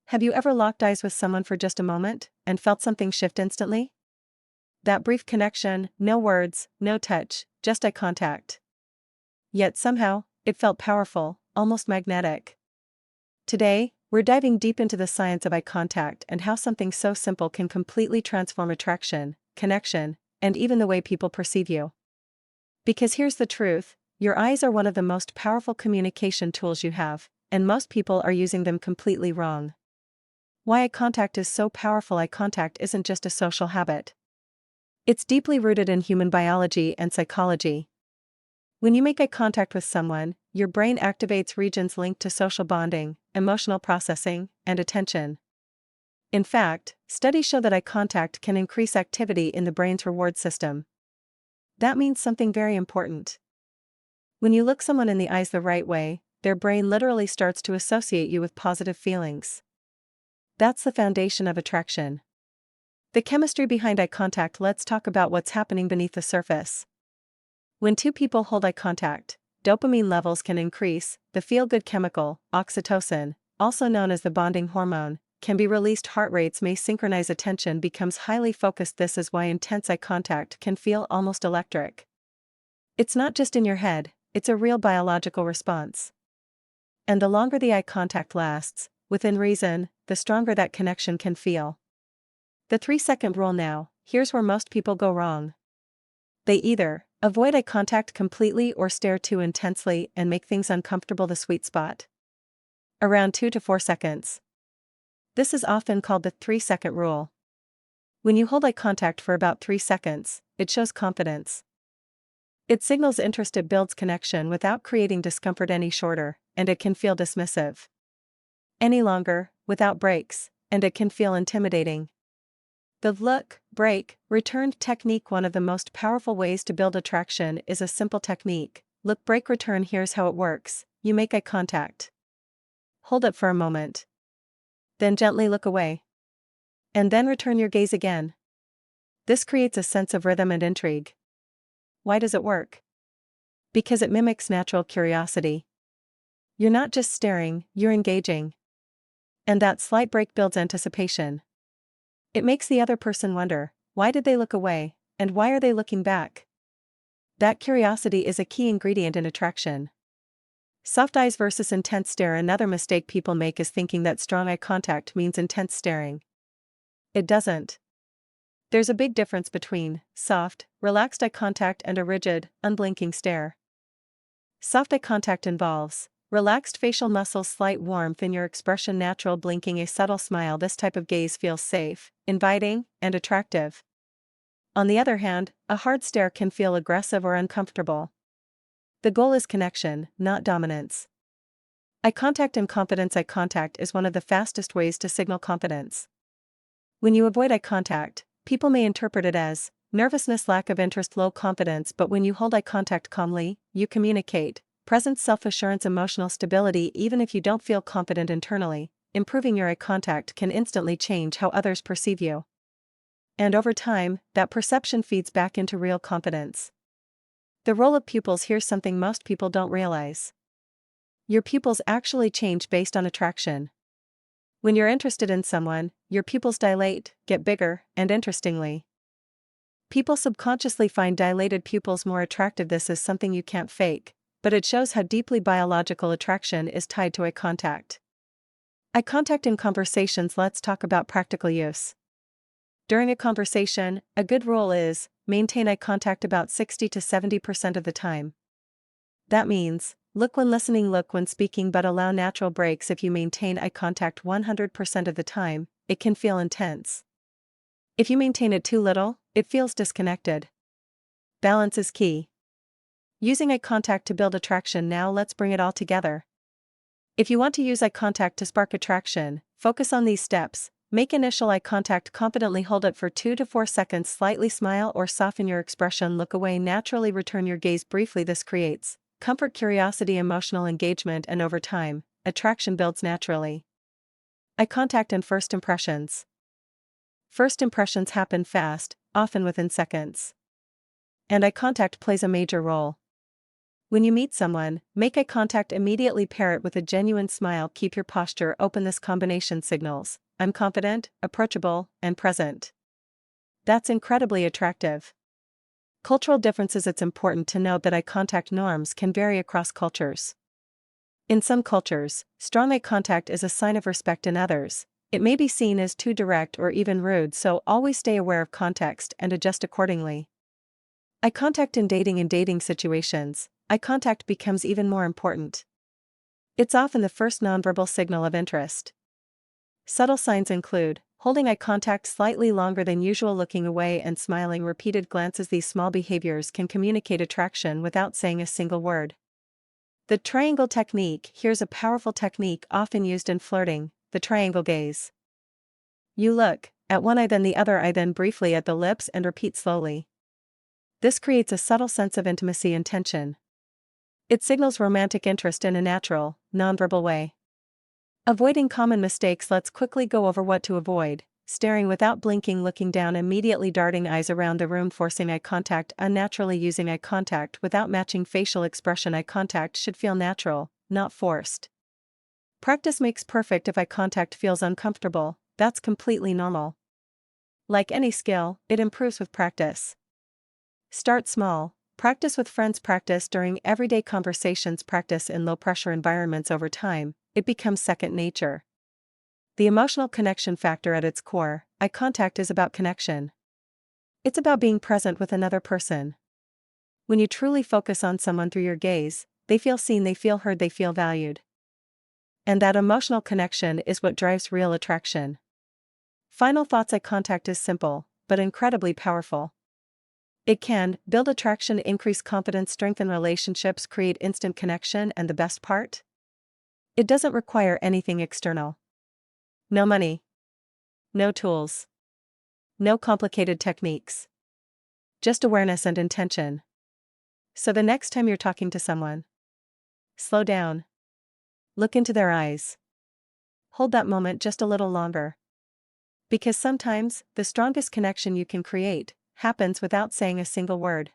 Have you ever locked eyes with someone for just a moment and felt something shift instantly? That brief connection, no words, no touch, just eye contact. Yet somehow, it felt powerful, almost magnetic. Today, we're diving deep into the science of eye contact and how something so simple can completely transform attraction, connection, and even the way people perceive you. Because here's the truth, your eyes are one of the most powerful communication tools you have, and most people are using them completely wrong. Why eye contact is so powerful. Eye contact isn't just a social habit. It's deeply rooted in human biology and psychology. When you make eye contact with someone, your brain activates regions linked to social bonding, emotional processing, and attention. In fact, studies show that eye contact can increase activity in the brain's reward system. That means something very important. When you look someone in the eyes the right way, their brain literally starts to associate you with positive feelings. That's the foundation of attraction. The chemistry behind eye contact. Let's talk about what's happening beneath the surface. When two people hold eye contact, dopamine levels can increase, the feel-good chemical, oxytocin, also known as the bonding hormone, can be released. Heart rates may synchronize, attention becomes highly focused. This is why intense eye contact can feel almost electric. It's not just in your head, it's a real biological response. And the longer the eye contact lasts, within reason, the stronger that connection can feel. The 3-second rule. Now, here's where most people go wrong. They either avoid eye contact completely or stare too intensely and make things uncomfortable. The sweet spot, around 2 to 4 seconds. This is often called the 3-second rule. When you hold eye contact for about 3 seconds, it shows confidence. It signals interest. It builds connection without creating discomfort. Any shorter, and it can feel dismissive. Any longer, without breaks, and it can feel intimidating. The look, break, returned technique. One of the most powerful ways to build attraction is a simple technique. Look, break, return. Here's how it works. You make eye contact. Hold it for a moment. Then gently look away. And then return your gaze again. This creates a sense of rhythm and intrigue. Why does it work? Because it mimics natural curiosity. You're not just staring, you're engaging. And that slight break builds anticipation. It makes the other person wonder, why did they look away, and why are they looking back? That curiosity is a key ingredient in attraction. Soft eyes versus intense stare. Another mistake people make is thinking that strong eye contact means intense staring. It doesn't. There's a big difference between soft, relaxed eye contact and a rigid, unblinking stare. Soft eye contact involves relaxed facial muscles, slight warmth in your expression, natural blinking, a subtle smile. This type of gaze feels safe, inviting, and attractive. On the other hand, a hard stare can feel aggressive or uncomfortable. The goal is connection, not dominance. Eye contact and confidence. Eye contact is one of the fastest ways to signal confidence. When you avoid eye contact, people may interpret it as nervousness, lack of interest, low confidence, but when you hold eye contact calmly, you communicate presence, self-assurance, emotional stability. Even if you don't feel confident internally, improving your eye contact can instantly change how others perceive you. And over time, that perception feeds back into real confidence. The role of pupils. Here's something most people don't realize. Your pupils actually change based on attraction. When you're interested in someone, your pupils dilate, get bigger, and interestingly, people subconsciously find dilated pupils more attractive. This is something you can't fake, but it shows how deeply biological attraction is tied to eye contact. Eye contact in conversations. Let's talk about practical use. During a conversation, a good rule is maintain eye contact about 60 to 70% of the time. That means, look when listening, look when speaking, but allow natural breaks. If you maintain eye contact 100% of the time, it can feel intense. If you maintain it too little, it feels disconnected. Balance is key. Using eye contact to build attraction. Now let's bring it all together. If you want to use eye contact to spark attraction, focus on these steps. Make initial eye contact confidently, hold it for 2 to 4 seconds, slightly smile or soften your expression, look away, naturally return your gaze briefly. This creates comfort, curiosity, emotional engagement, and over time, attraction builds naturally. Eye contact and first impressions. First impressions happen fast, often within seconds. And eye contact plays a major role. When you meet someone, make eye contact, immediately pair it with a genuine smile, keep your posture open. This combination signals, I'm confident, approachable, and present. That's incredibly attractive. Cultural differences. It's important to note that eye contact norms can vary across cultures. In some cultures, strong eye contact is a sign of respect. In others, it may be seen as too direct or even rude, so always stay aware of context and adjust accordingly. Eye contact in dating. In dating situations, eye contact becomes even more important. It's often the first nonverbal signal of interest. Subtle signs include holding eye contact slightly longer than usual, looking away, and smiling. Repeated glances. These small behaviors can communicate attraction without saying a single word. The triangle technique. Here's a powerful technique often used in flirting, the triangle gaze. You look at one eye, then the other eye, then briefly at the lips, and repeat slowly. This creates a subtle sense of intimacy and tension. It signals romantic interest in a natural, nonverbal way. Avoiding common mistakes. Let's quickly go over what to avoid. Staring without blinking, looking down immediately, darting eyes around the room, forcing eye contact unnaturally, using eye contact without matching facial expression. Eye contact should feel natural, not forced. Practice makes perfect. If eye contact feels uncomfortable, that's completely normal. Like any skill, it improves with practice. Start small. Practice with friends. Practice during everyday conversations. Practice in low-pressure environments. Over time, it becomes second nature. The emotional connection factor. At its core, eye contact is about connection. It's about being present with another person. When you truly focus on someone through your gaze, they feel seen, they feel heard, they feel valued. And that emotional connection is what drives real attraction. Final thoughts. Eye contact is simple, but incredibly powerful. It can build attraction, increase confidence, strengthen relationships, create instant connection, and the best part? It doesn't require anything external. No money. No tools. No complicated techniques. Just awareness and intention. So the next time you're talking to someone, slow down. Look into their eyes. Hold that moment just a little longer. Because sometimes, the strongest connection you can create happens without saying a single word.